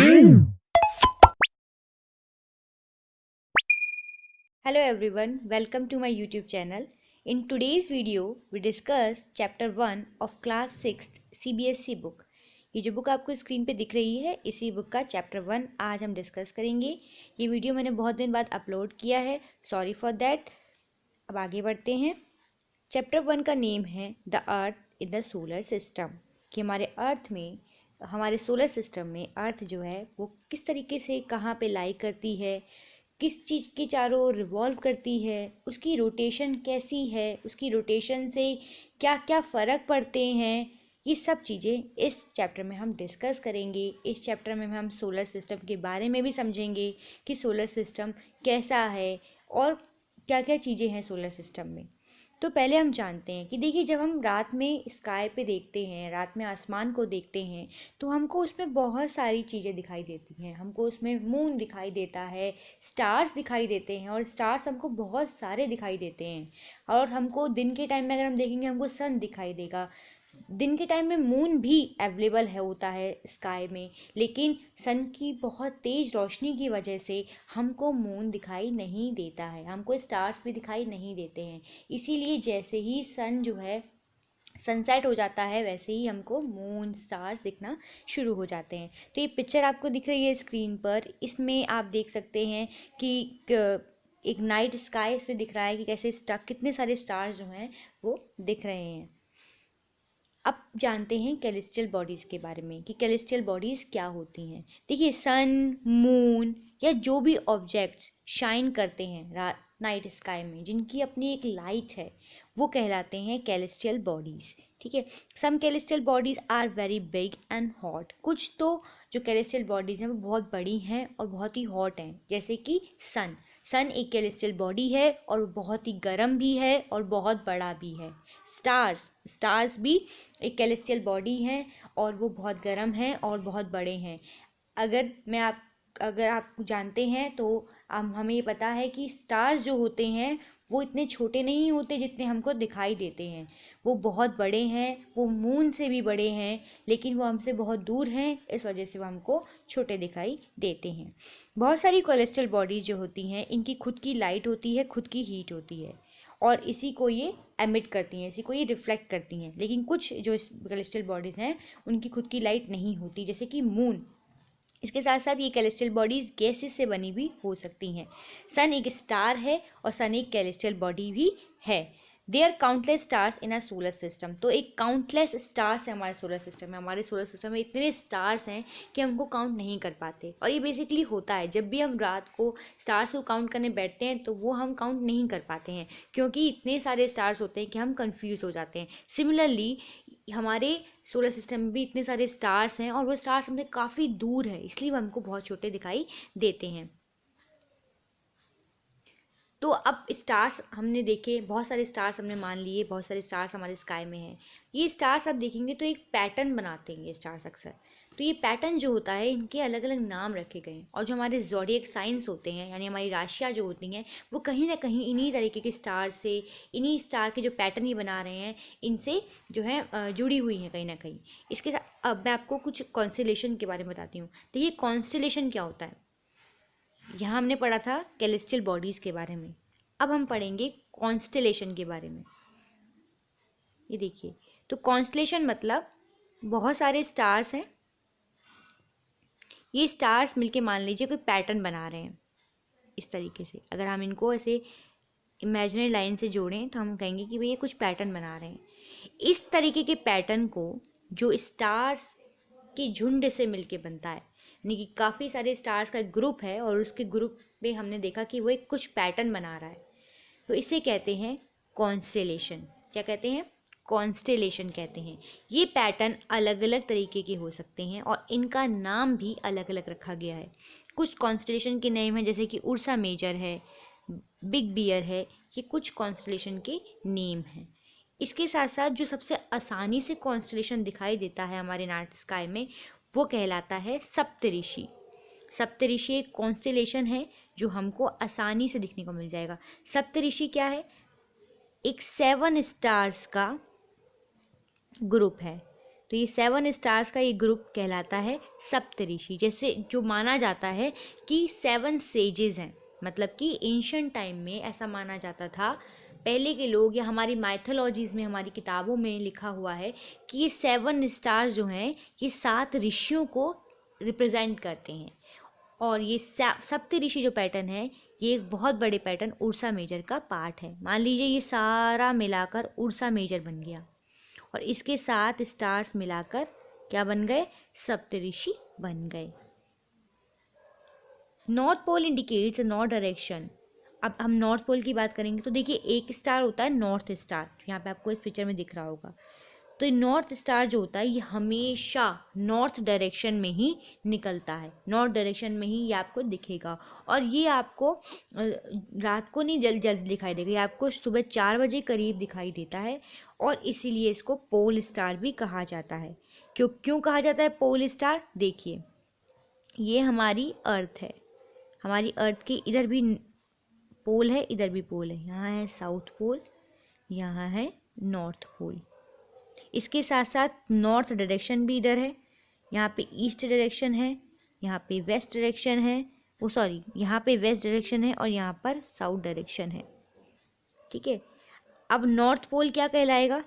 Hello everyone, welcome to my YouTube channel. In today's video, we discuss chapter 1 of class 6th CBSE book. ये जो book आपको screen पे दिख रही है, इसी बुक का चैप्टर 1 आज हम डिस्कस करेंगे। ये वीडियो मैंने बहुत दिन बाद अपलोड किया है, सॉरी फॉर दैट। अब आगे बढ़ते हैं। चैप्टर 1 का नेम है the earth in the solar system, कि हमारे अर्थ में, हमारे सोलर सिस्टम में अर्थ जो है वो किस तरीके से कहाँ पे लाई करती है, किस चीज़ के चारों ओर रिवॉल्व करती है, उसकी रोटेशन कैसी है, उसकी रोटेशन से क्या क्या फ़र्क पड़ते हैं। ये सब चीज़ें इस चैप्टर में हम डिस्कस करेंगे। इस चैप्टर में हम सोलर सिस्टम के बारे में भी समझेंगे कि सोलर सिस्टम कैसा है और क्या क्या चीज़ें हैं सोलर सिस्टम में। तो पहले हम जानते हैं कि देखिए, जब हम रात में स्काई पे देखते हैं, रात में आसमान को देखते हैं, तो हमको उसमें बहुत सारी चीज़ें दिखाई देती हैं। हमको उसमें मून दिखाई देता है, स्टार्स दिखाई देते हैं, और स्टार्स हमको बहुत सारे दिखाई देते हैं। और हमको दिन के टाइम में अगर हम देखेंगे, हमको सन दिखाई देगा। दिन के टाइम में मून भी अवेलेबल है, होता है स्काई में, लेकिन सन की बहुत तेज़ रोशनी की वजह से हमको मून दिखाई नहीं देता है, हमको स्टार्स भी दिखाई नहीं देते हैं। इसीलिए जैसे ही सन जो है सनसेट हो जाता है, वैसे ही हमको मून स्टार्स दिखना शुरू हो जाते हैं। तो ये पिक्चर आपको दिख रही है स्क्रीन पर, इसमें आप देख सकते हैं कि एक नाइट स्काई इसमें दिख रहा है कि कैसे कितने सारे स्टार्स जो हैं वो दिख रहे हैं। अब जानते हैं कैलेस्टियल बॉडीज़ के बारे में कि कैलेस्टियल बॉडीज़ क्या होती हैं। देखिए, सन, मून या जो भी ऑब्जेक्ट्स शाइन करते हैं रात नाइट स्काई में, जिनकी अपनी एक लाइट है, वो कहलाते हैं कैलेस्टियल बॉडीज़। ठीक है। Some celestial bodies are very big and hot. कुछ तो जो कैलेस्टियल बॉडीज़ हैं वो बहुत बड़ी हैं और बहुत ही हॉट हैं, जैसे कि सन। सन एक कैलेस्टियल बॉडी है और बहुत ही गर्म भी है और बहुत बड़ा भी है। स्टार्स भी एक कैलेस्टियल बॉडी हैं और वो बहुत गर्म हैं और बहुत बड़े हैं। अगर आप जानते हैं तो हमें ये पता है कि स्टार्स जो होते हैं वो इतने छोटे नहीं होते जितने हमको दिखाई देते हैं। वो बहुत बड़े हैं, वो मून से भी बड़े हैं, लेकिन वो हमसे बहुत दूर हैं, इस वजह से वो हमको छोटे दिखाई देते हैं। बहुत सारी कोलेस्ट्रल बॉडीज़ जो होती हैं, इनकी खुद की लाइट होती है, खुद की हीट होती है, और इसी को ये एमिट करती हैं, इसी को ये रिफ्लेक्ट करती हैं। लेकिन कुछ जो कैलेस्ट्रल बॉडीज़ हैं, उनकी खुद की लाइट नहीं होती, जैसे कि मून। इसके साथ साथ ये कैलेस्ट्रल बॉडीज़ गैसेस से बनी भी हो सकती हैं। सन एक स्टार है और सन एक कैलेस्ट्रल बॉडी भी है। There countless stars in our solar system. तो एक काउंटलेस स्टार्स है हमारे सोलर सिस्टम में। हमारे सोलर सिस्टम में इतने स्टार्स हैं कि हमको काउंट नहीं कर पाते। और ये बेसिकली होता है जब भी हम रात को स्टार्स को काउंट करने बैठते हैं, तो वो हम काउंट नहीं कर पाते हैं, क्योंकि इतने सारे स्टार्स होते हैं कि हम कंफ्यूज हो जाते हैं। सिमिलरली हमारे सोलर सिस्टम में भी इतने सारे स्टार्स हैं और वो स्टार्स हमसे काफ़ी दूर है, इसलिए वो हमको बहुत छोटे दिखाई देते हैं। तो अब स्टार्स हमने देखे, बहुत सारे स्टार्स हमने मान लिए, बहुत सारे स्टार्स हमारे स्काई में हैं। ये स्टार्स आप देखेंगे तो एक पैटर्न बनाते हैं ये स्टार्स अक्सर। तो ये पैटर्न जो होता है, इनके अलग अलग नाम रखे गए हैं, और जो हमारे ज़ोडिएक साइंस होते हैं, यानी हमारी राशियाँ जो होती हैं, वो कहीं ना कहीं इन्हीं तरीके के स्टार से, इन्हीं स्टार के जो पैटर्न ये बना रहे हैं, इनसे जो है जुड़ी हुई हैं कहीं ना कहीं। इसके साथ अब मैं आपको कुछ कॉन्स्टेलेशन के बारे में बताती हूँ। देखिए, कॉन्स्टेलेशन क्या होता है। यहाँ हमने पढ़ा था कैलेस्टियल बॉडीज़ के बारे में, अब हम पढ़ेंगे कॉन्स्टेलेशन के बारे में। ये देखिए, तो कॉन्स्टेलेशन मतलब बहुत सारे स्टार्स हैं। ये स्टार्स मिलके मान लीजिए कोई पैटर्न बना रहे हैं। इस तरीके से अगर हम इनको ऐसे इमेजिनरी लाइन से जोड़ें तो हम कहेंगे कि भाई ये कुछ पैटर्न बना रहे हैं। इस तरीके के पैटर्न को जो स्टार्स के झुंड से मिलके बनता है, यानी कि काफ़ी सारे स्टार्स का ग्रुप है और उसके ग्रुप में हमने देखा कि वो एक कुछ पैटर्न बना रहा है, तो इसे कहते हैं कॉन्स्टेलेशन। क्या कहते हैं? कॉन्स्टेलेशन कहते हैं। ये पैटर्न अलग अलग तरीके के हो सकते हैं और इनका नाम भी अलग अलग रखा गया है। कुछ कॉन्स्टेलेशन के नेम हैं, जैसे कि उर्सा मेजर है, बिग बियर है, ये कुछ कॉन्स्टेलेशन के नेम हैं। इसके साथ साथ जो सबसे आसानी से कॉन्स्टेलेशन दिखाई देता है हमारे नाइट स्काई में, वो कहलाता है सप्तऋषि। सप्तऋषि एक कॉन्स्टेलेशन है जो हमको आसानी से दिखने को मिल जाएगा। सप्तऋषि क्या है? एक 7 स्टार्स का ग्रुप है। तो ये 7 स्टार्स का ये ग्रुप कहलाता है सप्तऋषि। जैसे जो माना जाता है कि 7 सेजेस हैं, मतलब कि एंशिएंट टाइम में ऐसा माना जाता था, पहले के लोग, या हमारी माइथोलॉजीज़ में, हमारी किताबों में लिखा हुआ है कि ये 7 स्टार जो हैं ये 7 ऋषियों को रिप्रेजेंट करते हैं। और ये सप्तऋषि जो पैटर्न है ये एक बहुत बड़े पैटर्न उर्सा मेजर का पार्ट है। मान लीजिए ये सारा मिलाकर उर्सा मेजर बन गया और इसके 7 स्टार्स मिलाकर क्या बन गए, सप्तऋषि बन गए। North pole indicates north direction. अब हम नॉर्थ पोल की बात करेंगे तो देखिए एक स्टार होता है नॉर्थ स्टार, यहाँ पे आपको इस पिक्चर में दिख रहा होगा। तो ये नॉर्थ स्टार जो होता है ये हमेशा नॉर्थ डायरेक्शन में ही निकलता है, नॉर्थ डायरेक्शन में ही ये आपको दिखेगा। और ये आपको रात को नहीं जल्द दिखाई देगा, ये आपको सुबह 4 बजे करीब दिखाई देता है। और इसीलिए इसको पोल स्टार भी कहा जाता है। क्यों कहा जाता है पोल स्टार? देखिए ये हमारी अर्थ है, हमारी अर्थ के इधर भी पोल है, इधर भी पोल है। यहाँ है साउथ पोल, यहाँ है नॉर्थ पोल। इसके साथ साथ नॉर्थ डायरेक्शन भी इधर है, यहाँ पे ईस्ट डायरेक्शन है, यहाँ पे वेस्ट डायरेक्शन है, यहाँ पे वेस्ट डायरेक्शन है और यहाँ पर साउथ डायरेक्शन है। ठीक है, अब नॉर्थ पोल क्या कहलाएगा?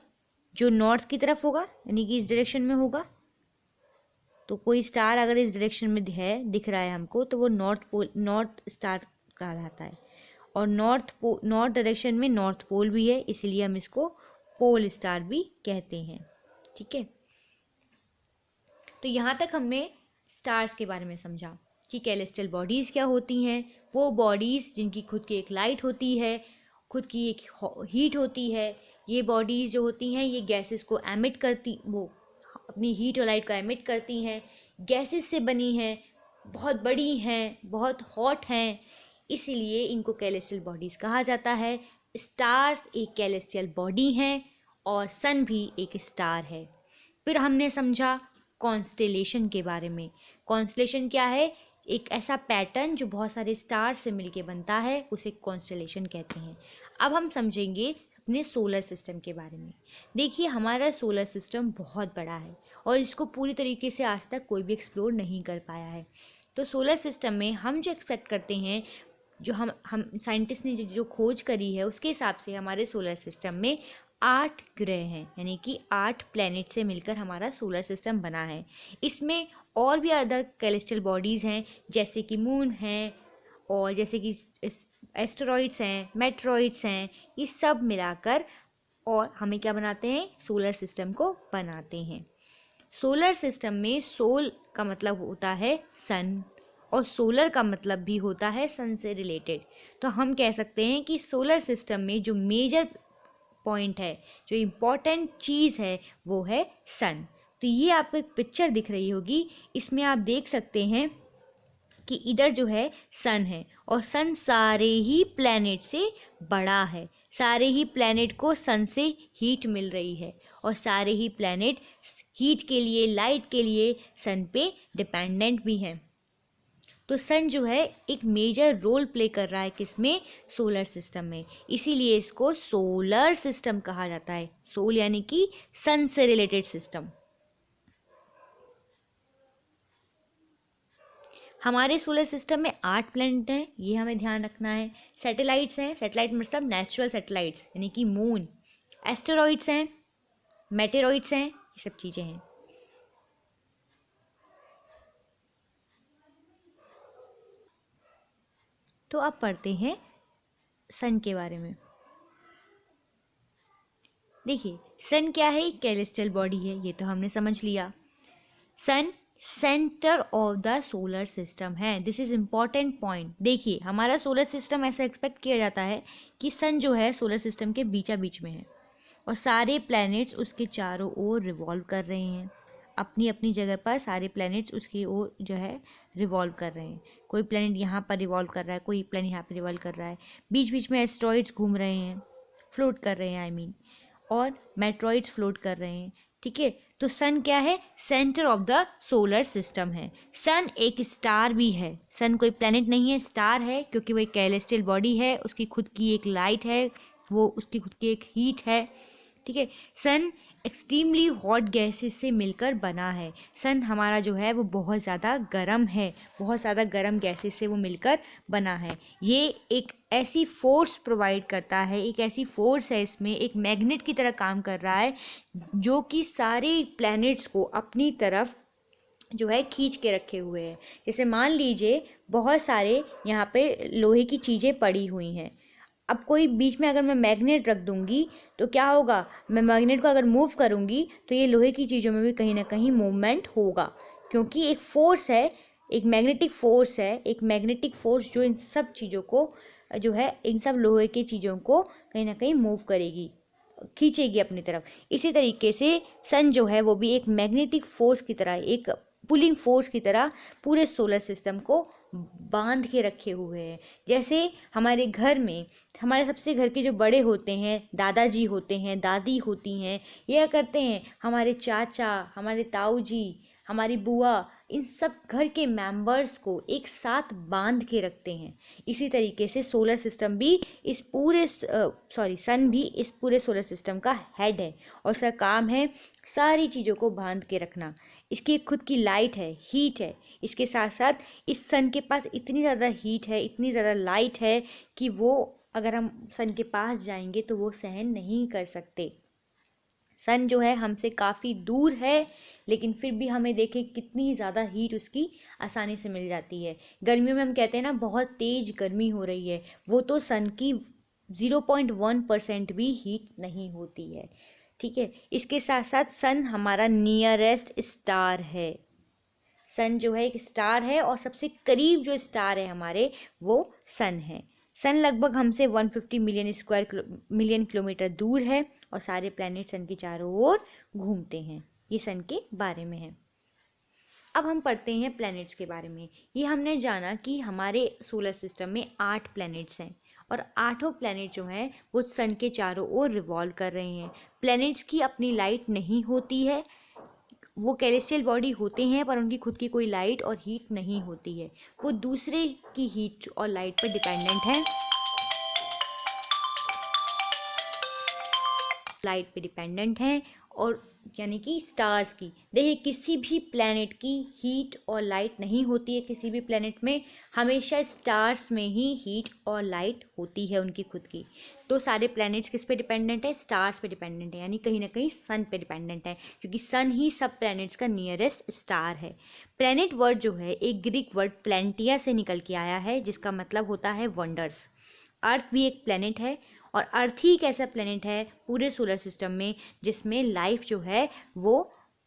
जो नॉर्थ की तरफ होगा, यानी कि इस डायरेक्शन में होगा। तो कोई स्टार अगर इस डायरेक्शन में दिख रहा है हमको, तो वो नॉर्थ स्टार कहलाता है। और नॉर्थ डायरेक्शन में नॉर्थ पोल भी है, इसीलिए हम इसको पोल स्टार भी कहते हैं। ठीक है, तो यहाँ तक हमने स्टार्स के बारे में समझा कि कैलेस्टियल बॉडीज़ क्या होती हैं। वो बॉडीज़ जिनकी खुद की एक लाइट होती है, खुद की एक हीट होती है। ये बॉडीज़ जो होती हैं ये गैसेस को एमिट करती, वो अपनी हीट और लाइट को एमिट करती हैं, गैसेस से बनी हैं, बहुत बड़ी हैं, बहुत हॉट हैं, इसीलिए इनको कैलेस्टियल बॉडीज़ कहा जाता है। स्टार्स एक कैलेस्टियल बॉडी हैं और सन भी एक स्टार है। फिर हमने समझा कॉन्स्टेलेशन के बारे में। कॉन्स्टेलेशन क्या है? एक ऐसा पैटर्न जो बहुत सारे स्टार से मिलके बनता है, उसे कॉन्स्टेलेशन कहते हैं। अब हम समझेंगे अपने सोलर सिस्टम के बारे में। देखिए हमारा सोलर सिस्टम बहुत बड़ा है और इसको पूरी तरीके से आज तक कोई भी एक्सप्लोर नहीं कर पाया है। तो सोलर सिस्टम में हम जो एक्सपेक्ट करते हैं, जो हम साइंटिस्ट ने जो खोज करी है, उसके हिसाब से हमारे सोलर सिस्टम में 8 ग्रह हैं, यानी कि 8 प्लैनेट से मिलकर हमारा सोलर सिस्टम बना है। इसमें और भी अदर कैलेस्टियल बॉडीज़ हैं, जैसे कि मून हैं, और जैसे कि एस्टेरॉइड्स हैं, मेट्रॉइड्स हैं, ये सब मिलाकर और हमें क्या बनाते हैं? सोलर सिस्टम को बनाते हैं। सोलर सिस्टम में सोल का मतलब होता है सन, और सोलर का मतलब भी होता है सन से रिलेटेड। तो हम कह सकते हैं कि सोलर सिस्टम में जो मेजर पॉइंट है, जो इम्पोर्टेंट चीज़ है, वो है सन। तो ये आपको एक पिक्चर दिख रही होगी, इसमें आप देख सकते हैं कि इधर जो है सन है और सन सारे ही प्लैनेट से बड़ा है। सारे ही प्लैनेट को सन से हीट मिल रही है और सारे ही प्लैनेट हीट के लिए, लाइट के लिए सन पे डिपेंडेंट भी हैं। तो सन जो है एक मेजर रोल प्ले कर रहा है किसमें? सोलर सिस्टम में। इसीलिए इसको सोलर सिस्टम कहा जाता है। सोल यानी कि सन से रिलेटेड सिस्टम। हमारे सोलर सिस्टम में 8 प्लैनेट हैं, ये हमें ध्यान रखना है। सैटेलाइट्स हैं, सैटेलाइट मतलब नेचुरल सैटेलाइट्स यानी कि मून। एस्टेरॉइड्स हैं, मेटेरॉइड्स हैं, ये सब चीज़ें हैं। तो अब पढ़ते हैं सन के बारे में। देखिए सन क्या है? एक कैलेस्टियल बॉडी है, ये तो हमने समझ लिया। Sun centre of the solar system है। This is important point. देखिए हमारा सोलर सिस्टम ऐसा एक्सपेक्ट किया जाता है कि सन जो है सोलर सिस्टम के बीचा बीच में है और सारे प्लैनेट्स उसके चारों ओर रिवॉल्व कर रहे हैं। अपनी अपनी जगह पर सारे प्लैनेट्स उसकी ओर जो है रिवॉल्व कर रहे हैं। कोई प्लैनेट यहाँ पर रिवॉल्व कर रहा है, कोई प्लैनेट यहाँ पर रिवॉल्व कर रहा है। बीच बीच में एस्ट्रॉइड्स घूम रहे हैं, फ्लोट कर रहे हैं आई मीन, और मेट्रॉइड्स फ्लोट कर रहे हैं। ठीक है, तो सन क्या है? Centre of the solar system है। सन एक स्टार भी है। सन कोई प्लैनेट नहीं है, स्टार है, क्योंकि वो एक कैलेस्टियल बॉडी है, उसकी खुद की एक लाइट है, वो उसकी खुद की एक हीट है। ठीक है, सन एक्सट्रीमली हॉट गैसेस से मिलकर बना है। सन हमारा जो है वो बहुत ज़्यादा गर्म है, बहुत ज़्यादा गर्म गैसेस से वो मिलकर बना है। ये एक ऐसी फोर्स प्रोवाइड करता है, एक ऐसी फोर्स है इसमें, एक मैग्नेट की तरह काम कर रहा है जो कि सारे प्लैनेट्स को अपनी तरफ जो है खींच के रखे हुए है। जैसे मान लीजिए बहुत सारे यहाँ पे लोहे की चीज़ें पड़ी हुई हैं। अब कोई बीच में अगर मैं मैग्नेट रख दूंगी तो क्या होगा, मैं मैग्नेट को अगर मूव करूंगी तो ये लोहे की चीज़ों में भी कहीं ना कहीं मूवमेंट होगा, क्योंकि एक फोर्स है, एक मैग्नेटिक फोर्स है, एक मैग्नेटिक फोर्स जो इन सब चीज़ों को जो है, इन सब लोहे की चीज़ों को कहीं ना कहीं मूव करेगी, खींचेगी अपनी तरफ। इसी तरीके से सन जो है वो भी एक मैग्नेटिक फोर्स की तरह, एक पुलिंग फोर्स की तरह पूरे सोलर सिस्टम को बांध के रखे हुए हैं। जैसे हमारे घर में हमारे सबसे घर के जो बड़े होते हैं, दादाजी होते हैं, दादी होती हैं, यह करते हैं, हमारे चाचा, हमारे ताऊ जी, हमारी बुआ, इन सब घर के मेंबर्स को एक साथ बांध के रखते हैं। इसी तरीके से सोलर सिस्टम भी इस पूरे सन भी इस पूरे सोलर सिस्टम का हेड है और उसका काम है सारी चीज़ों को बांध के रखना। इसकी खुद की लाइट है, हीट है। इसके साथ साथ इस सन के पास इतनी ज़्यादा हीट है, इतनी ज़्यादा लाइट है कि वो अगर हम सन के पास जाएंगे तो वो सहन नहीं कर सकते। सन जो है हमसे काफ़ी दूर है, लेकिन फिर भी हमें देखें कितनी ज़्यादा हीट उसकी आसानी से मिल जाती है। गर्मियों में हम कहते हैं ना बहुत तेज़ गर्मी हो रही है, वो तो सन की 0.1% भी हीट नहीं होती है। ठीक है, इसके साथ साथ सन हमारा नियरेस्ट स्टार है। सन जो है एक स्टार है और सबसे करीब जो स्टार है हमारे वो सन है। सन लगभग हमसे 150 मिलियन किलोमीटर दूर है और सारे प्लैनेट सन के चारों ओर घूमते हैं। ये सन के बारे में है। अब हम पढ़ते हैं प्लैनेट्स के बारे में। ये हमने जाना कि हमारे सोलर सिस्टम में 8 प्लैनेट्स हैं और 8 प्लैनेट जो हैं वो सन के चारों ओर रिवॉल्व कर रहे हैं। प्लैनेट्स की अपनी लाइट नहीं होती है, वो कैलेस्टियल बॉडी होते हैं पर उनकी खुद की कोई लाइट और हीट नहीं होती है, वो दूसरे की हीट और लाइट पर डिपेंडेंट है, लाइट पे डिपेंडेंट हैं। और यानी कि स्टार्स की, देखिए किसी भी प्लैनेट की हीट और लाइट नहीं होती है, किसी भी प्लैनेट में हमेशा स्टार्स में ही हीट और लाइट होती है उनकी खुद की। तो सारे प्लैनेट्स किस पे डिपेंडेंट है, स्टार्स पे डिपेंडेंट है, यानी कहीं ना कहीं सन पे डिपेंडेंट है, क्योंकि सन ही सब प्लैनेट्स का नियरेस्ट स्टार है। प्लैनेट वर्ड जो है एक ग्रीक वर्ड प्लैंटिया से निकल के आया है, जिसका मतलब होता है वंडर्स। अर्थ भी एक प्लैनेट है और अर्थ ही एक ऐसा प्लैनेट है पूरे सोलर सिस्टम में जिसमें लाइफ जो है वो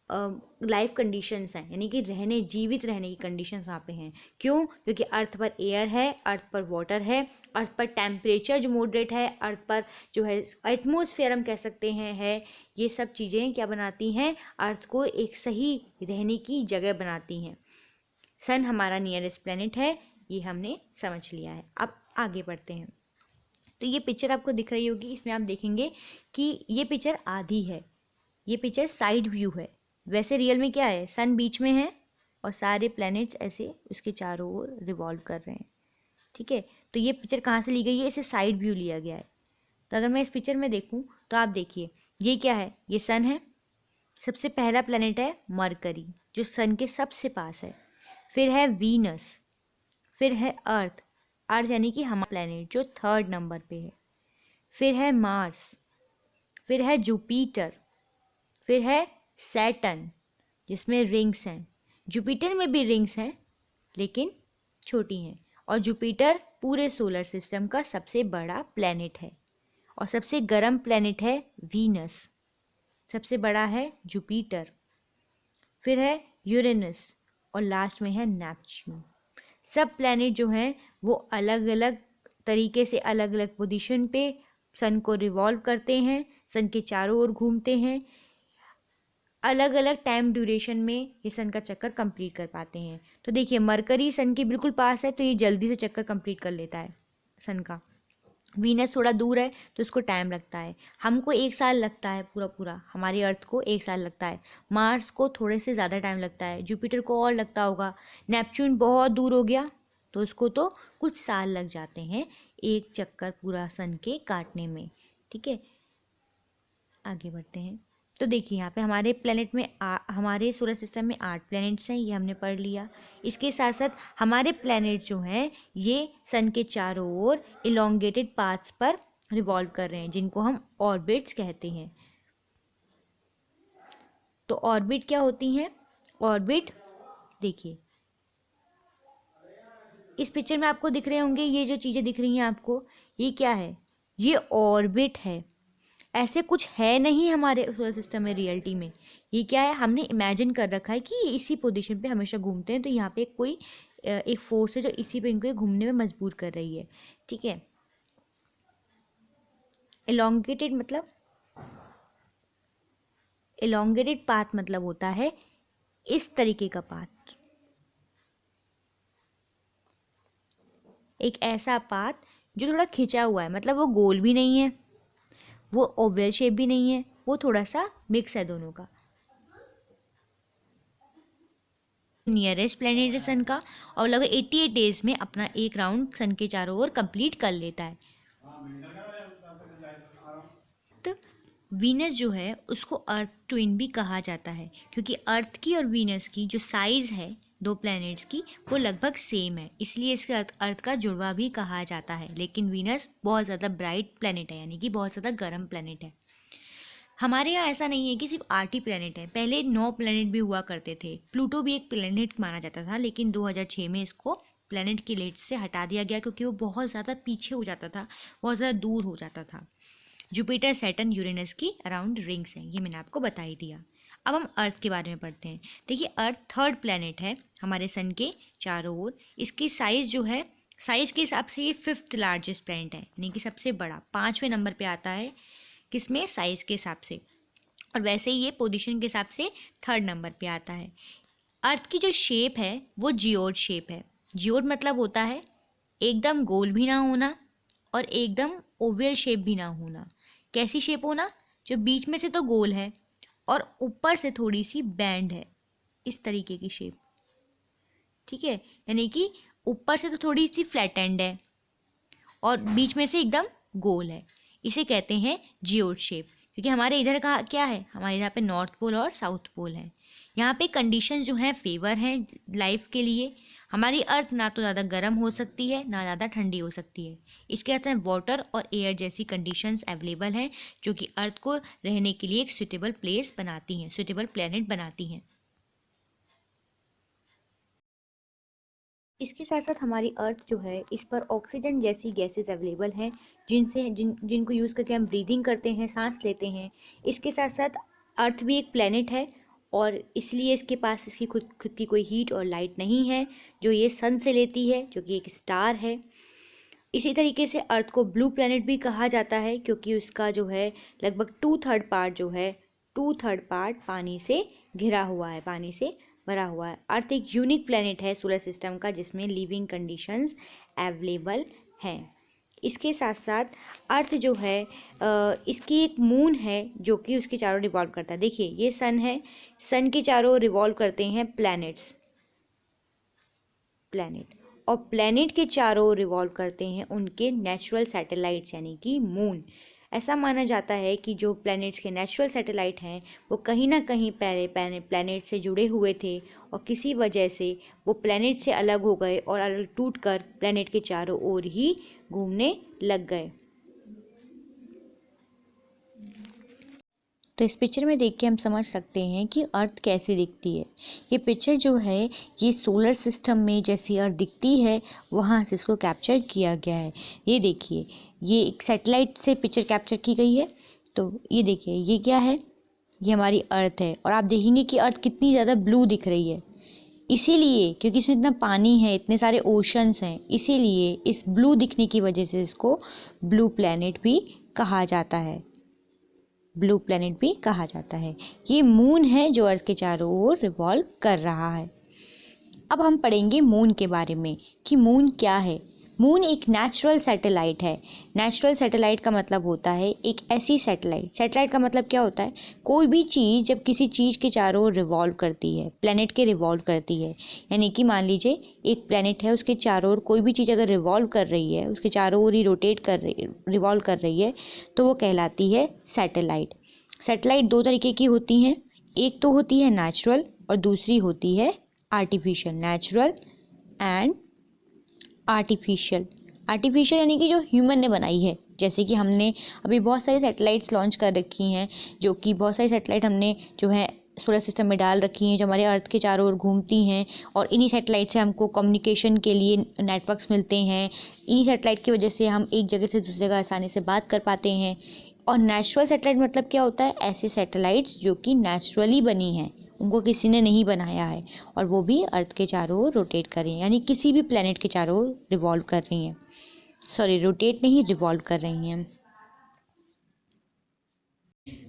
लाइफ कंडीशंस हैं, यानी कि रहने, जीवित रहने की कंडीशंस वहाँ पे हैं। क्यों? क्योंकि अर्थ पर एयर है, अर्थ पर वाटर है, अर्थ पर टेम्परेचर जो मॉडरेट है, अर्थ पर जो है एटमॉस्फेयर हम कह सकते हैं है। ये सब चीज़ें क्या बनाती हैं, अर्थ को एक सही रहने की जगह बनाती हैं। सन हमारा नियरेस्ट प्लैनेट है, ये हमने समझ लिया है। अब आगे बढ़ते हैं। तो ये पिक्चर आपको दिख रही होगी, इसमें आप देखेंगे कि ये पिक्चर आधी है, ये पिक्चर साइड व्यू है। वैसे रियल में क्या है, सन बीच में है और सारे प्लैनेट्स ऐसे उसके चारों ओर रिवॉल्व कर रहे हैं। ठीक है, तो ये पिक्चर कहाँ से ली गई है, इसे साइड व्यू लिया गया है। तो अगर मैं इस पिक्चर में देखूँ तो आप देखिए ये क्या है, ये सन है। सबसे पहला प्लैनेट है मरकरी जो सन के सबसे पास है, फिर है वीनस, फिर है अर्थ, अर्थ यानी कि हमारा प्लैनेट जो 3rd नंबर पे है, फिर है मार्स, फिर है जुपिटर, फिर है सैटर्न जिसमें रिंग्स हैं। जुपिटर में भी रिंग्स हैं लेकिन छोटी हैं, और जुपिटर पूरे सोलर सिस्टम का सबसे बड़ा प्लैनेट है। और सबसे गर्म प्लैनेट है वीनस, सबसे बड़ा है जुपिटर, फिर है यूरेनस और लास्ट में है नेपच्यून। सब प्लैनेट जो हैं वो अलग अलग तरीके से अलग अलग पोजीशन पे सन को रिवॉल्व करते हैं, सन के चारों ओर घूमते हैं, अलग अलग टाइम ड्यूरेशन में ये सन का चक्कर कंप्लीट कर पाते हैं। तो देखिए मरकरी सन के बिल्कुल पास है तो ये जल्दी से चक्कर कंप्लीट कर लेता है सन का। वीनस थोड़ा दूर है तो उसको टाइम लगता है, हमको 1 साल लगता है पूरा पूरा, हमारी अर्थ को 1 साल लगता है। मार्स को थोड़े से ज़्यादा टाइम लगता है, जुपिटर को और लगता होगा। नेपच्यून बहुत दूर हो गया तो उसको तो कुछ साल लग जाते हैं एक चक्कर पूरा सन के काटने में। ठीक है, आगे बढ़ते हैं। तो देखिए यहाँ पे हमारे प्लेनेट में हमारे सोलर सिस्टम में 8 प्लैनेट्स हैं, ये हमने पढ़ लिया। इसके साथ साथ हमारे प्लैनेट जो हैं ये सन के चारों ओर इलोंगेटेड पाथ्स पर रिवॉल्व कर रहे हैं, जिनको हम ऑर्बिट्स कहते हैं। तो ऑर्बिट क्या होती हैं? ऑर्बिट देखिए इस पिक्चर में आपको दिख रहे होंगे, ये जो चीज़ें दिख रही हैं आपको, ये क्या है? ये ऑर्बिट है। ऐसे कुछ है नहीं हमारे सोलर सिस्टम में रियलिटी में। ये क्या है? हमने इमेजिन कर रखा है कि ये इसी पोजीशन पे हमेशा घूमते हैं, तो यहाँ पे कोई एक फोर्स है जो इसी पे इनको घूमने में मजबूर कर रही है। ठीक है। एलोंगेटेड मतलब एलोंगेटेड पाथ मतलब होता है इस तरीके का पाथ, एक ऐसा पाथ जो थोड़ा खिंचा हुआ है, मतलब वो गोल भी नहीं है, वो ओवल शेप भी नहीं है, वो थोड़ा सा मिक्स है दोनों का। नियरेस्ट प्लैनेट है सन का, और लगभग 88 डेज में अपना एक राउंड सन के चारों ओर कंप्लीट कर लेता है। तो वीनस जो है उसको अर्थ ट्विन भी कहा जाता है, क्योंकि अर्थ की और वीनस की जो साइज़ है दो प्लैनेट्स की वो लगभग सेम है, इसलिए इसके अर्थ का जुड़वा भी कहा जाता है। लेकिन वीनस बहुत ज़्यादा ब्राइट प्लैनेट है, यानी कि बहुत ज़्यादा गर्म प्लैनेट है। हमारे यहाँ ऐसा नहीं है कि सिर्फ 8 ही प्लैनेट है, पहले 9 प्लैनेट भी हुआ करते थे। प्लूटो भी एक प्लैनेट माना जाता था, लेकिन 2006 में इसको प्लैनेट की लिस्ट से हटा दिया गया, क्योंकि वो बहुत ज़्यादा पीछे हो जाता था, बहुत ज़्यादा दूर हो जाता था। जुपिटर, सैटर्न, यूरेनस की अराउंड रिंग्स हैं, ये मैंने आपको बता ही दिया। अब हम अर्थ के बारे में पढ़ते हैं। देखिए अर्थ 3rd प्लैनेट है हमारे सन के चारों ओर। इसकी साइज़ जो है, साइज़ के हिसाब से ये 5th लार्जेस्ट प्लैनेट है, यानी कि सबसे बड़ा, 5वें नंबर पे आता है किसमें? साइज़ के हिसाब से। और वैसे ही ये पोजीशन के हिसाब से 3rd नंबर पे आता है। अर्थ की जो शेप है वो जियोड शेप है। जियोड मतलब होता है एकदम गोल भी ना होना और एकदम ओवल शेप भी ना होना। कैसी शेप होना? जो बीच में से तो गोल है और ऊपर से थोड़ी सी बैंड है, इस तरीके की शेप। ठीक है, यानी कि ऊपर से तो थोड़ी सी फ्लैट एंड है और बीच में से एकदम गोल है, इसे कहते हैं जियोड शेप। क्योंकि हमारे इधर का क्या है, हमारे यहाँ पे नॉर्थ पोल और साउथ पोल है। यहाँ पे कंडीशन जो हैं फेवर हैं लाइफ के लिए। हमारी अर्थ ना तो ज़्यादा गर्म हो सकती है ना ज़्यादा ठंडी हो सकती है। इसके साथ वाटर और एयर जैसी कंडीशंस अवेलेबल हैं, जो कि अर्थ को रहने के लिए एक सुटेबल प्लेस बनाती हैं, सुटेबल प्लेनेट बनाती हैं। इसके साथ साथ हमारी अर्थ जो है, इस पर ऑक्सीजन जैसी गैसेस अवेलेबल हैं, जिनको यूज़ करके हम ब्रीदिंग करते हैं, सांस लेते हैं। इसके साथ साथ अर्थ भी एक प्लेनेट है और इसलिए इसके पास इसकी खुद की कोई हीट और लाइट नहीं है, जो ये सन से लेती है, जो कि एक स्टार है। इसी तरीके से अर्थ को ब्लू प्लेनेट भी कहा जाता है, क्योंकि उसका जो है लगभग 2/3 पार्ट जो है, 2/3 पार्ट पानी से घिरा हुआ है, पानी से भरा हुआ है। अर्थ एक यूनिक प्लेनेट है सोलर सिस्टम का, जिसमें लिविंग कंडीशंस अवेलेबल हैं। इसके साथ साथ अर्थ जो है इसकी एक मून है जो कि उसके चारों रिवॉल्व करता है। देखिए ये सन है, सन के चारों रिवॉल्व करते हैं प्लैनेट, और प्लैनेट के चारों रिवॉल्व करते हैं उनके नेचुरल सैटेलाइट्स, यानी कि मून। ऐसा माना जाता है कि जो प्लैनेट्स के नेचुरल सैटेलाइट हैं वो कहीं ना कहीं पहले प्लैनेट से जुड़े हुए थे, और किसी वजह से वो प्लैनेट से अलग हो गए और अलग टूट कर प्लैनेट के चारों ओर ही घूमने लग गए। तो इस पिक्चर में देख के हम समझ सकते हैं कि अर्थ कैसी दिखती है। ये पिक्चर जो है ये सोलर सिस्टम में जैसी अर्थ दिखती है वहाँ से इसको कैप्चर किया गया है। ये देखिए ये एक सैटेलाइट से पिक्चर कैप्चर की गई है। तो ये देखिए ये क्या है, ये हमारी अर्थ है, और आप देखेंगे कि अर्थ कितनी ज़्यादा ब्लू दिख रही है, इसीलिए क्योंकि इसमें इतना पानी है, इतने सारे ओशंस हैं, इसीलिए इस ब्लू दिखने की वजह से इसको ब्लू प्लैनेट भी कहा जाता है, ब्लू प्लैनेट भी कहा जाता है। ये मून है जो अर्थ के चारों ओर रिवॉल्व कर रहा है। अब हम पढ़ेंगे मून के बारे में कि मून क्या है। मून एक नेचुरल सैटेलाइट है। नेचुरल सैटेलाइट का मतलब होता है एक ऐसी सैटेलाइट, सैटेलाइट का मतलब क्या होता है, कोई भी चीज़ जब किसी चीज़ के चारों ओर रिवॉल्व करती है, प्लैनेट के रिवॉल्व करती है, यानी कि मान लीजिए एक प्लैनेट है, उसके चारों ओर कोई भी चीज़ अगर रिवॉल्व कर रही है, उसके चारों ओर ही रोटेट कर रही, रिवॉल्व कर रही है, तो वो कहलाती है सैटेलाइट। सैटेलाइट दो तरीके की होती हैं, एक तो होती है नेचुरल और दूसरी होती है artificial. Natural and artificial. Artificial यानी कि जो ह्यूमन ने बनाई है, जैसे कि हमने अभी बहुत सारी सैटेलाइट्स लॉन्च कर रखी हैं, जो कि बहुत सारी सैटेलाइट हमने जो है सोलर सिस्टम में डाल रखी हैं, जो हमारे अर्थ के चारों ओर घूमती हैं, और इन्हीं सैटेलाइट से हमको कम्युनिकेशन के लिए नेटवर्क्स मिलते हैं। इन्हीं सैटेलाइट की वजह से हम एक जगह से दूसरी जगह आसानी से बात कर पाते हैं। और नेचुरल सैटेलाइट मतलब क्या होता है? ऐसे सैटेलाइट्स जो कि नेचुरली बनी हैं, उनको किसी ने नहीं बनाया है, और वो भी अर्थ के चारों ओर रोटेट कर रही हैं, यानी किसी भी प्लेनेट के चारों ओर रिवॉल्व कर रही हैं। सॉरी, रोटेट नहीं, रिवॉल्व कर रही हैं।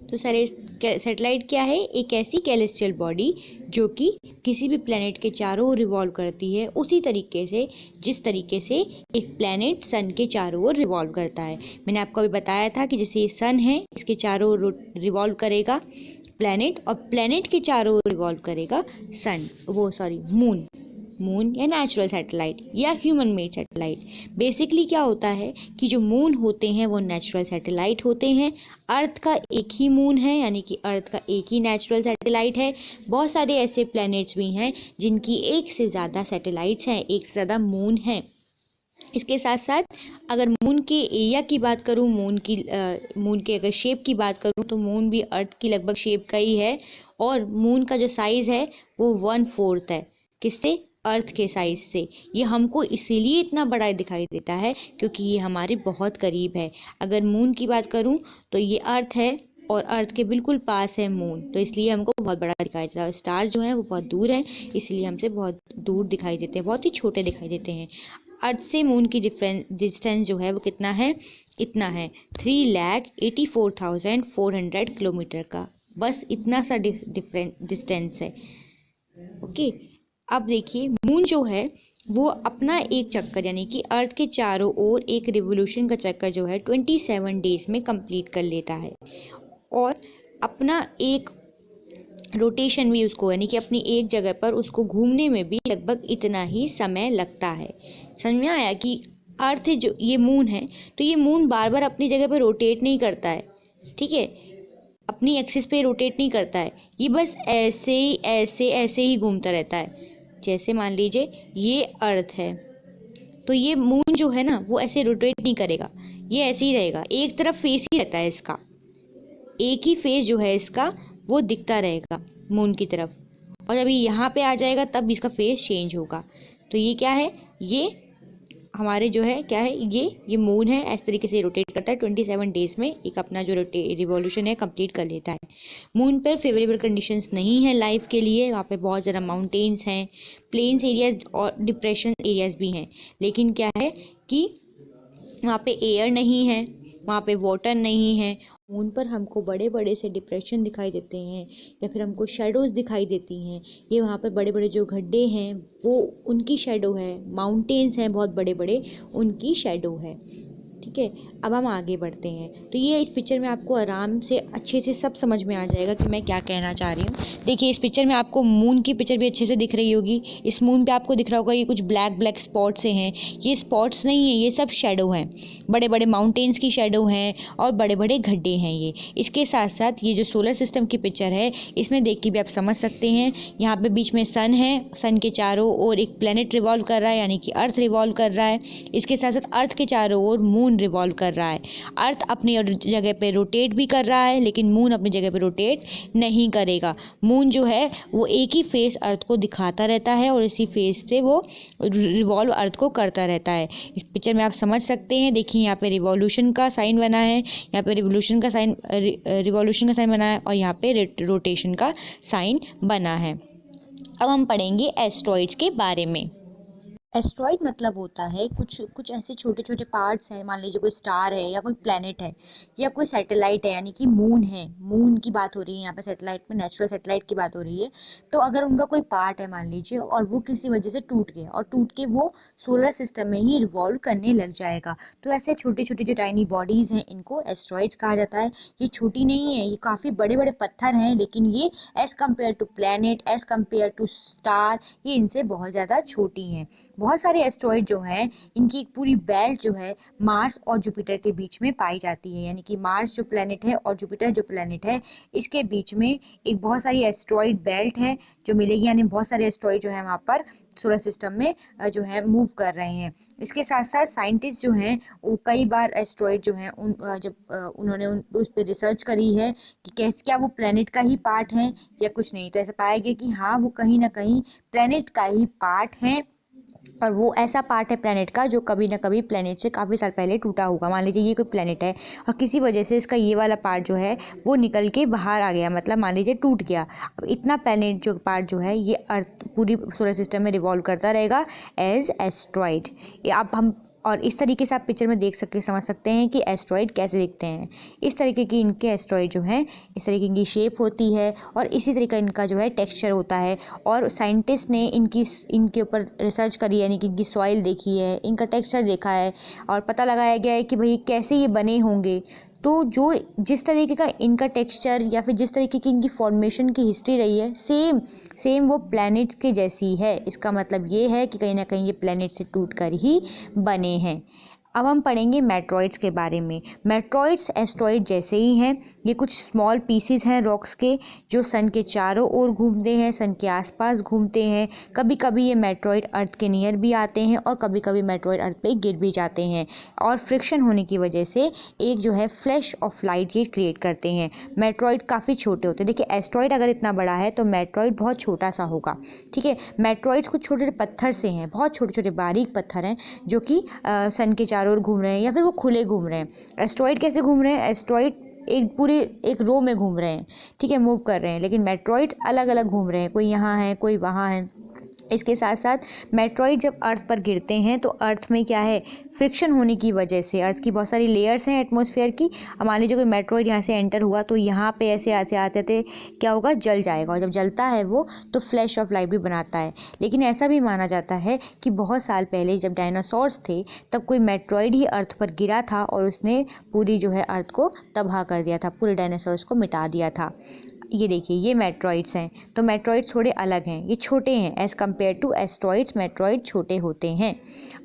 तो सैटेलाइट क्या है? एक ऐसी कैलेस्टियल बॉडी जो कि किसी भी प्लेनेट के चारों ओर रिवॉल्व करती है, उसी तरीके से जिस तरीके से एक प्लेनेट सन के चारों ओर रिवॉल्व करता है। मैंने आपको अभी बताया था कि जैसे ये सन है, इसके चारों ओर रिवॉल्व करेगा प्लेनेट, और प्लेनेट के चारों ओर रिवॉल्व करेगा मून। मून या नेचुरल सैटेलाइट या ह्यूमन मेड सैटेलाइट। बेसिकली क्या होता है कि जो मून होते हैं वो नेचुरल सैटेलाइट होते हैं। अर्थ का एक ही मून है, यानी कि अर्थ का एक ही नेचुरल सैटेलाइट है। बहुत सारे ऐसे प्लैनेट्स भी हैं जिनकी एक से ज़्यादा सैटेलाइट्स हैं, एक से ज़्यादा मून हैं। इसके साथ साथ अगर मून के एरिया की बात करूँ, मून के अगर शेप की बात करूँ, तो मून भी अर्थ की लगभग शेप का ही है, और मून का जो साइज़ है वो 1/4 है। किससे? अर्थ के साइज से। ये हमको इसीलिए इतना बड़ा दिखाई देता है क्योंकि ये हमारे बहुत करीब है। अगर मून की बात करूं तो ये अर्थ है, और अर्थ के बिल्कुल पास है मून, तो इसलिए हमको बहुत बड़ा दिखाई देता है। स्टार जो है वो बहुत दूर है, इसलिए हमसे बहुत दूर दिखाई देते हैं, बहुत ही छोटे दिखाई देते हैं। अर्थ से मून की डिस्टेंस जो है वो कितना है? इतना है 3,84,400 किलोमीटर का। बस इतना सा डिस्टेंस है। ओके, अब देखिए मून जो है वो अपना एक चक्कर, यानी कि अर्थ के चारों ओर एक रिवोल्यूशन का चक्कर जो है 27 डेज में कंप्लीट कर लेता है, और अपना एक रोटेशन भी उसको, यानी कि अपनी एक जगह पर उसको घूमने में भी लगभग इतना ही समय लगता है। समझ में आया कि अर्थ जो ये मून है, तो ये मून बार बार अपनी जगह पर रोटेट नहीं करता है, ठीक है, अपनी एक्सिस पे रोटेट नहीं करता है, ये बस ऐसे ही घूमता रहता है। जैसे मान लीजिए ये अर्थ है, तो ये मून जो है ना वो ऐसे रोटेट नहीं करेगा, ये ऐसे ही रहेगा, एक तरफ फेस ही रहता है इसका, एक ही फेस जो है इसका वो दिखता रहेगा मून की तरफ, और जब ये यहाँ पे आ जाएगा तब इसका फेस चेंज होगा। तो ये क्या है? ये हमारे जो है क्या है? ये मून है, इस तरीके से रोटेट करता है 27 डेज में, एक अपना जो रिवॉल्यूशन है कंप्लीट कर लेता है। मून पर फेवरेबल कंडीशंस नहीं है लाइफ के लिए, वहाँ पे बहुत ज़्यादा माउंटेन्स हैं, प्लेन्स एरियाज और डिप्रेशन एरियाज भी हैं, लेकिन क्या है कि वहाँ पे एयर नहीं है, वहाँ पे वाटर नहीं है। मून पर हमको बड़े बड़े से डिप्रेशन दिखाई देते हैं, या फिर हमको शेडोज दिखाई देती हैं। ये वहाँ पर बड़े बड़े जो गड्ढे हैं वो उनकी शेडो है, माउंटेन्स हैं बहुत बड़े बड़े, उनकी शेडो है। ठीक है, अब हम आगे बढ़ते हैं। तो ये इस पिक्चर में आपको आराम से अच्छे से सब समझ में आ जाएगा कि मैं क्या कहना चाह रही हूँ। देखिए इस पिक्चर में आपको मून की पिक्चर भी अच्छे से दिख रही होगी। इस मून पे आपको दिख रहा होगा ये कुछ ब्लैक ब्लैक स्पॉट से हैं, ये स्पॉट्स नहीं है, ये सब शेडो हैं, बड़े बड़े माउंटेन्स की शेडो हैं और बड़े बड़े गड्ढे हैं ये। इसके साथ साथ ये जो सोलर सिस्टम की पिक्चर है, इसमें देख के भी आप समझ सकते हैं, यहाँ पे बीच में सन है, सन के चारों ओर एक प्लेनेट रिवॉल्व कर रहा है, यानी कि अर्थ रिवॉल्व कर रहा है। इसके साथ साथ अर्थ के चारों ओर मून रिवॉल्व कर रहा है। अर्थ अपनी जगह पे रोटेट भी कर रहा है, लेकिन मून अपनी जगह पे रोटेट नहीं करेगा। मून जो है वो एक ही फेस अर्थ को दिखाता रहता है और इसी फेस पे वो रिवॉल्व अर्थ को करता रहता है। इस पिक्चर में आप समझ सकते हैं, देखिए यहाँ पे रिवॉल्यूशन का साइन बना है, यहाँ पे रिवॉल्यूशन का साइन बना है, और यहाँ पे रोटेशन का साइन बना है। अब हम पढ़ेंगे एस्ट्रॉइड्स के बारे में। एस्ट्रॉइड मतलब होता है कुछ ऐसे छोटे छोटे पार्ट्स हैं, मान लीजिए कोई स्टार है या कोई प्लेनेट है या कोई सैटेलाइट है, यानी कि मून है, मून की बात हो रही है यहाँ पे, सैटेलाइट में नेचुरल सैटेलाइट की बात हो रही है। तो अगर उनका कोई पार्ट है मान लीजिए और वो किसी वजह से टूट गया और टूट के वो सोलर सिस्टम में ही रिवॉल्व करने लग जाएगा, तो ऐसे छोटे छोटे जो टाइनी बॉडीज़ हैं इनको एस्ट्रॉइड्स कहा जाता है। ये छोटी नहीं है, ये काफ़ी बड़े बड़े पत्थर हैं, लेकिन ये as compare to planet, as compare to star, ये इनसे बहुत ज़्यादा छोटी हैं, बहुत सारे एस्ट्रॉइड जो हैं इनकी एक पूरी बेल्ट जो है मार्स और जुपिटर के बीच में पाई जाती है, यानी कि मार्स जो प्लेनेट है और जुपिटर जो प्लेनेट है इसके बीच में एक बहुत सारी एस्ट्रॉइड बेल्ट है जो मिलेगी, यानी बहुत सारे एस्ट्रॉइड जो है वहाँ पर सोलर सिस्टम में जो है मूव कर रहे हैं। इसके साथ साथ साइंटिस्ट जो हैं वो कई बार एस्ट्रॉइड जो हैं उन्होंने उस पर रिसर्च करी है कि कैसे, क्या वो प्लेनेट का ही पार्ट है या कुछ नहीं, तो ऐसा पाया गया कि हाँ वो कहीं ना कहीं प्लेनेट का ही पार्ट है, और वो ऐसा पार्ट है प्लेनेट का जो कभी ना कभी प्लेनेट से काफ़ी साल पहले टूटा होगा। मान लीजिए ये कोई प्लेनेट है और किसी वजह से इसका ये वाला पार्ट जो है वो निकल के बाहर आ गया, मतलब मान लीजिए टूट गया। अब इतना प्लेनेट जो पार्ट जो है ये अर्थ पूरी सोलर सिस्टम में रिवॉल्व करता रहेगा एज एस्ट्रॉइड। अब हम और इस तरीके से आप पिक्चर में समझ सकते हैं कि एस्ट्रॉइड कैसे दिखते हैं। इस तरीके की इनके एस्ट्रॉइड जो हैं इस तरीके की शेप होती है और इसी तरीके इनका जो है टेक्सचर होता है। और साइंटिस्ट ने इनके ऊपर रिसर्च करी, यानी कि इनकी सॉइल देखी है, इनका टेक्सचर देखा है और पता लगाया गया है कि भाई कैसे ये बने होंगे। तो जो जिस तरीके का इनका टेक्सचर या फिर जिस तरीके की इनकी फॉर्मेशन की हिस्ट्री रही है सेम वो प्लैनेट के जैसी है। इसका मतलब ये है कि कहीं ना कहीं ये प्लैनेट से टूटकर ही बने हैं। अब हम पढ़ेंगे मेट्रॉइड्स के बारे में। मेट्रॉइड्स एस्ट्रॉइड जैसे ही हैं, ये कुछ स्मॉल पीसीज हैं रॉक्स के जो सन के चारों ओर घूमते हैं, सन के आसपास घूमते हैं। कभी कभी ये मेट्रॉइड अर्थ के नियर भी आते हैं और कभी कभी मेट्रॉइड अर्थ पे गिर भी जाते हैं और फ्रिक्शन होने की वजह से एक जो है फ्लैश ऑफ लाइट ये क्रिएट करते हैं। मेट्रॉइड काफ़ी छोटे होते हैं। देखिए एस्ट्रॉइड अगर इतना बड़ा है तो मेट्रॉइड बहुत छोटा सा होगा, ठीक है। मेट्रॉइड्स कुछ छोटे छोटे पत्थर से हैं, बहुत छोटे छोटे बारीक पत्थर हैं जो कि सन के चारों ओर घूम रहे हैं या फिर वो खुले घूम रहे हैं। एस्ट्रॉइड कैसे घूम रहे हैं? एस्ट्रॉइड एक रो में घूम रहे हैं, ठीक है, मूव कर रहे हैं, लेकिन मेट्रॉइड्स अलग अलग घूम रहे हैं, कोई यहाँ है कोई वहाँ है। इसके साथ साथ मेट्रॉइड जब अर्थ पर गिरते हैं तो अर्थ में क्या है, फ्रिक्शन होने की वजह से अर्थ की बहुत सारी लेयर्स हैं एटमॉस्फेयर की। मान लीजिए कोई मेट्रॉइड यहाँ से एंटर हुआ तो यहाँ पे ऐसे आते आते क्या होगा, जल जाएगा, और जब जलता है वो तो फ्लैश ऑफ लाइट भी बनाता है। लेकिन ऐसा भी माना जाता है कि बहुत साल पहले जब डायनासोर्स थे तब कोई मेट्रॉइड ही अर्थ पर गिरा था और उसने पूरी जो है अर्थ को तबाह कर दिया था, पूरे डायनासोर्स को मिटा दिया था। ये देखिए ये मेट्रॉइड्स हैं। तो मेट्रॉइड्स थोड़े अलग हैं, ये छोटे हैं as compare to asteroids. Meteoroid छोटे होते हैं।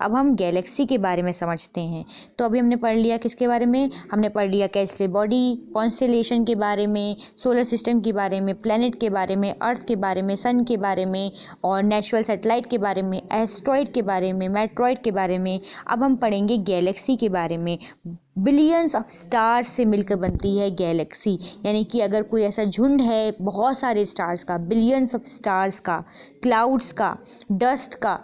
अब हम गैलेक्सी के बारे में समझते हैं। तो अभी हमने पढ़ लिया किसके बारे में, हमने पढ़ लिया कैल्सियस बॉडी, कॉन्स्टेलेशन के बारे में, सोलर सिस्टम के बारे में, प्लैनेट के बारे में, अर्थ के बारे में, सन के बारे में और नेचुरल सैटेलाइट के बारे में, एस्ट्रॉइड के बारे में, मेट्रॉइड के बारे में। अब हम पढ़ेंगे गैलेक्सी के बारे में। बिलियंस ऑफ स्टार्स से मिलकर बनती है गैलेक्सी, यानी कि अगर कोई ऐसा झुंड है बहुत सारे स्टार्स का, बिलियंस ऑफ स्टार्स का, क्लाउड्स का, डस्ट का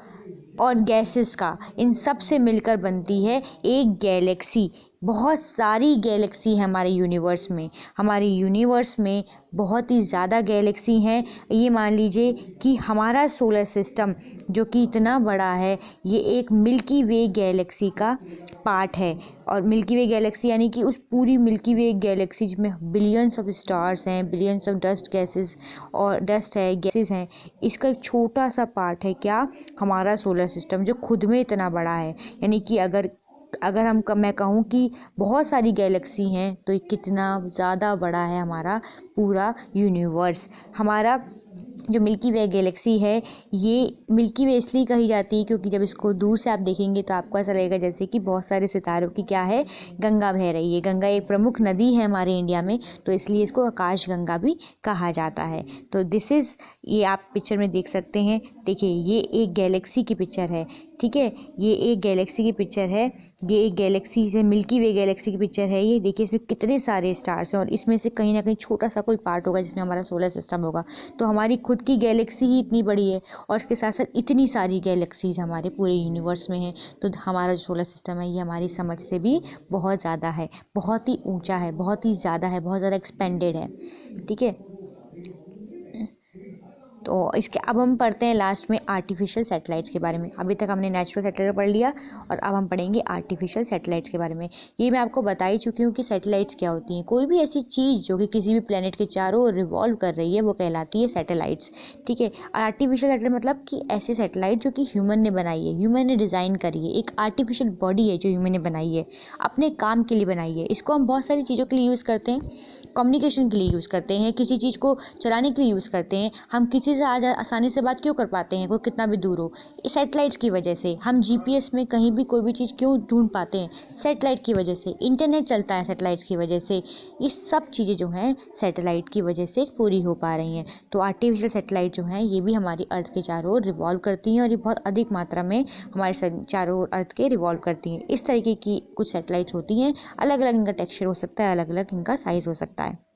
और गैसेस का, इन सब से मिलकर बनती है एक गैलेक्सी। बहुत सारी गैलेक्सी है हमारे यूनिवर्स में। हमारे यूनिवर्स में बहुत ही ज़्यादा गैलेक्सी हैं। ये मान लीजिए कि हमारा सोलर सिस्टम जो कि इतना बड़ा है ये एक मिल्की वे गैलेक्सी का पार्ट है। और मिल्की वे गैलेक्सी यानी कि उस पूरी मिल्की वे गैलेक्सी जिसमें बिलियंस ऑफ स्टार्स हैं, बिलियंस ऑफ डस्ट गैसेस और डस्ट है, गैसेस हैं, इसका एक छोटा सा पार्ट है क्या, हमारा सोलर सिस्टम जो खुद में इतना बड़ा है। यानी कि अगर मैं कहूँ कि बहुत सारी गैलेक्सी हैं तो कितना ज़्यादा बड़ा है हमारा पूरा यूनिवर्स। हमारा जो मिल्की वे गैलेक्सी है ये मिल्की वे इसलिए कही जाती है क्योंकि जब इसको दूर से आप देखेंगे तो आपको ऐसा लगेगा जैसे कि बहुत सारे सितारों की क्या है, गंगा बह रही है। गंगा एक प्रमुख नदी है हमारे इंडिया में, तो इसलिए इसको आकाश गंगा भी कहा जाता है। तो ये आप पिक्चर में देख सकते हैं। देखिए ये एक गैलेक्सी की पिक्चर है, ठीक है, ये एक गैलेक्सी की पिक्चर है। ये एक गैलेक्सी से मिल्की वे गैलेक्सी की पिक्चर है। ये देखिए इसमें कितने सारे स्टार्स हैं और इसमें से कहीं ना कहीं छोटा सा कोई पार्ट होगा जिसमें हमारा सोलर सिस्टम होगा। तो हमारी खुद की गैलेक्सी ही इतनी बड़ी है और इसके साथ साथ इतनी सारी गैलेक्सीज हमारे पूरे यूनिवर्स में हैं। तो हमारा जो सोलर सिस्टम है ये हमारी समझ से भी बहुत ज़्यादा है, बहुत ही ऊंचा है, बहुत ही ज़्यादा है, बहुत ज़्यादा एक्सपेंडेड है, ठीक है। तो इसके अब हम पढ़ते हैं लास्ट में आर्टिफिशियल सैटेलाइट्स के बारे में। अभी तक हमने नेचुरल सैटेलाइट पढ़ लिया और अब हम पढ़ेंगे आर्टिफिशियल सैटेलाइट्स के बारे में। ये मैं आपको बता ही चुकी हूँ कि सैटेलाइट्स क्या होती हैं। कोई भी ऐसी चीज़ जो कि किसी भी प्लेनेट के चारों ओर रिवॉल्व कर रही है वो कहलाती है सैटेलाइट्स, ठीक है। और आर्टिफिशियल सैटेलाइट मतलब कि ऐसे सैटेलाइट जो कि ह्यूमन ने बनाई है, ह्यूमन ने डिज़ाइन करी है, एक आर्टिफिशियल बॉडी है जो ह्यूमन ने बनाई है, अपने काम के लिए बनाई है। इसको हम बहुत सारी चीज़ों के लिए यूज़ करते हैं, कम्युनिकेशन के लिए यूज़ करते हैं, किसी चीज़ को चलाने के लिए यूज़ करते हैं, हम किसी से आज आसानी से बात क्यों कर पाते हैं, कोई कितना भी दूर हो? सैटेलाइट्स की वजह से। हम जीपीएस में कहीं भी कोई भी चीज़ क्यों ढूंढ पाते हैं? सैटेलाइट की वजह से। इंटरनेट चलता है सैटेलाइट्स की वजह से। ये सब चीज़ें जो हैं सैटेलाइट की वजह से पूरी हो पा रही हैं। तो आर्टिफिशियल सैटेलाइट जो हैं ये भी हमारी अर्थ के चारों ओर रिवॉल्व करती हैं और ये बहुत अधिक मात्रा में हमारे चारों ओर अर्थ के रिवॉल्व करती हैं। इस तरीके की कुछ सैटेलाइट्स होती हैं। अलग अलग इनका टेक्सचर हो सकता है, अलग अलग इनका साइज़ हो सकता है।